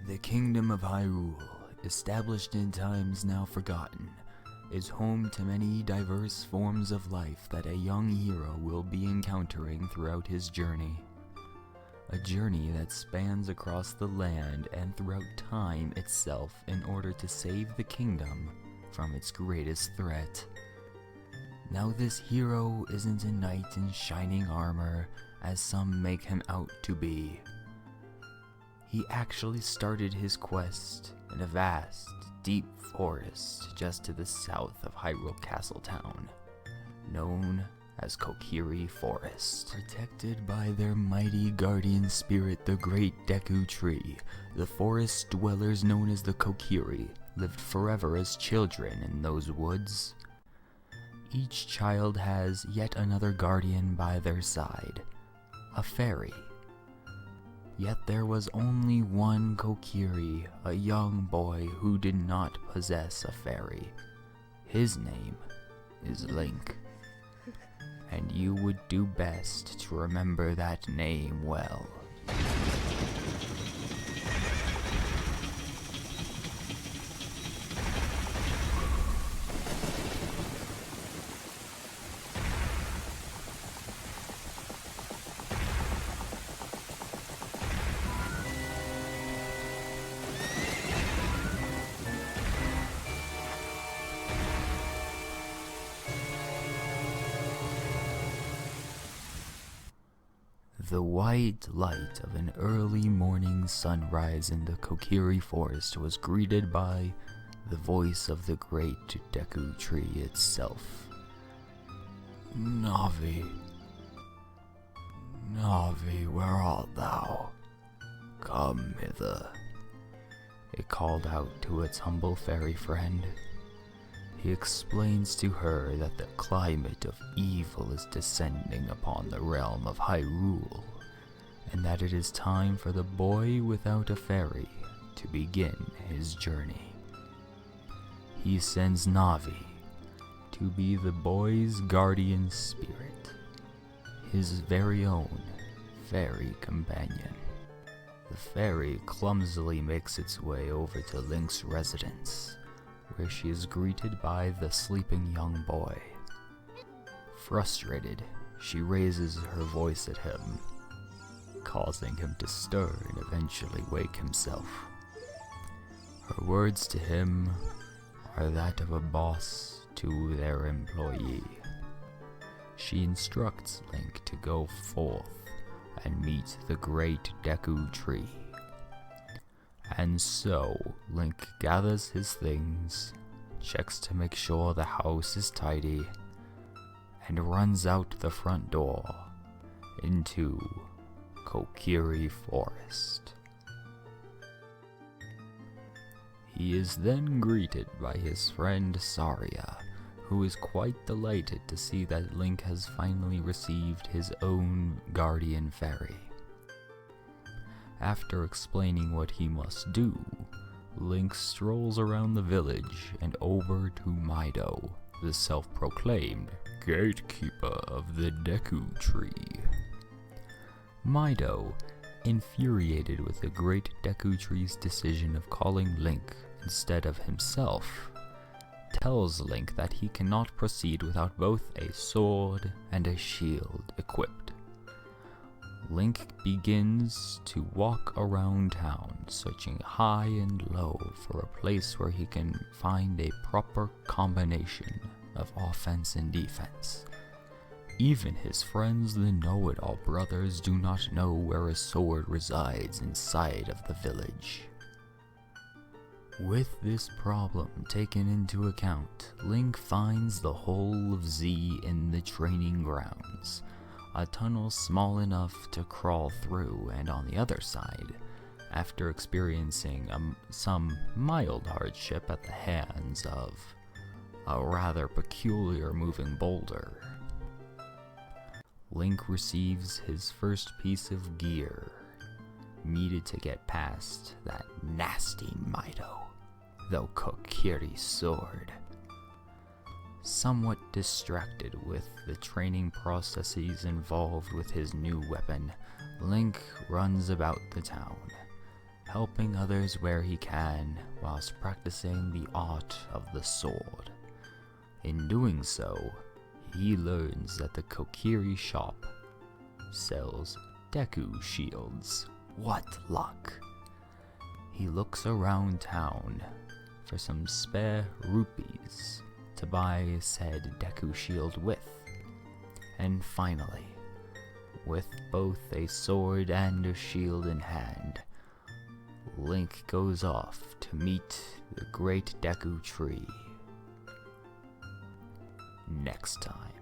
The Kingdom of Hyrule, established in times now forgotten, is home to many diverse forms of life that a young hero will be encountering throughout his journey. A journey that spans across the land and throughout time itself in order to save the kingdom from its greatest threat. Now this hero isn't a knight in shining armor, as some make him out to be. He actually started his quest in a vast, deep forest just to the south of Hyrule Castletown, known as Kokiri Forest. Protected by their mighty guardian spirit, the Great Deku Tree, the forest dwellers known as the Kokiri lived forever as children in those woods. Each child has yet another guardian by their side, a fairy. Yet there was only one Kokiri, a young boy who did not possess a fairy. His name is Link, and you would do best to remember that name well. The white light of an early morning sunrise in the Kokiri Forest was greeted by the voice of the Great Deku Tree itself. Navi, where art thou? Come hither. It called out to its humble fairy friend. He explains to her that the climate of evil is descending upon the realm of Hyrule, and that it is time for the boy without a fairy to begin his journey. He sends Navi to be the boy's guardian spirit, his very own fairy companion. The fairy clumsily makes its way over to Link's residence, where she is greeted by the sleeping young boy. Frustrated, she raises her voice at him, causing him to stir and eventually wake himself. Her words to him are that of a boss to their employee. She instructs Link to go forth and meet the Great Deku Tree. And so, Link gathers his things, checks to make sure the house is tidy, and runs out the front door into Kokiri Forest. He is then greeted by his friend Saria, who is quite delighted to see that Link has finally received his own guardian fairy. After explaining what he must do, Link strolls around the village and over to Mido, the self-proclaimed gatekeeper of the Deku Tree. Mido, infuriated with the Great Deku Tree's decision of calling Link instead of himself, tells Link that he cannot proceed without both a sword and a shield equipped. Link begins to walk around town, searching high and low for a place where he can find a proper combination of offense and defense. Even his friends, the know-it-all brothers, do not know where a sword resides inside of the village. With this problem taken into account, Link finds the Hole of Z in the training grounds, a tunnel small enough to crawl through, and on the other side, after experiencing some mild hardship at the hands of a rather peculiar moving boulder, Link receives his first piece of gear needed to get past that nasty Mido, the Kokiri sword. Somewhat distracted with the training processes involved with his new weapon, Link runs about the town, helping others where he can whilst practicing the art of the sword. In doing so, he learns that the Kokiri shop sells Deku shields. What luck! He looks around town for some spare rupees to buy said Deku shield with. And finally, with both a sword and a shield in hand, Link goes off to meet the great Deku tree. Next time.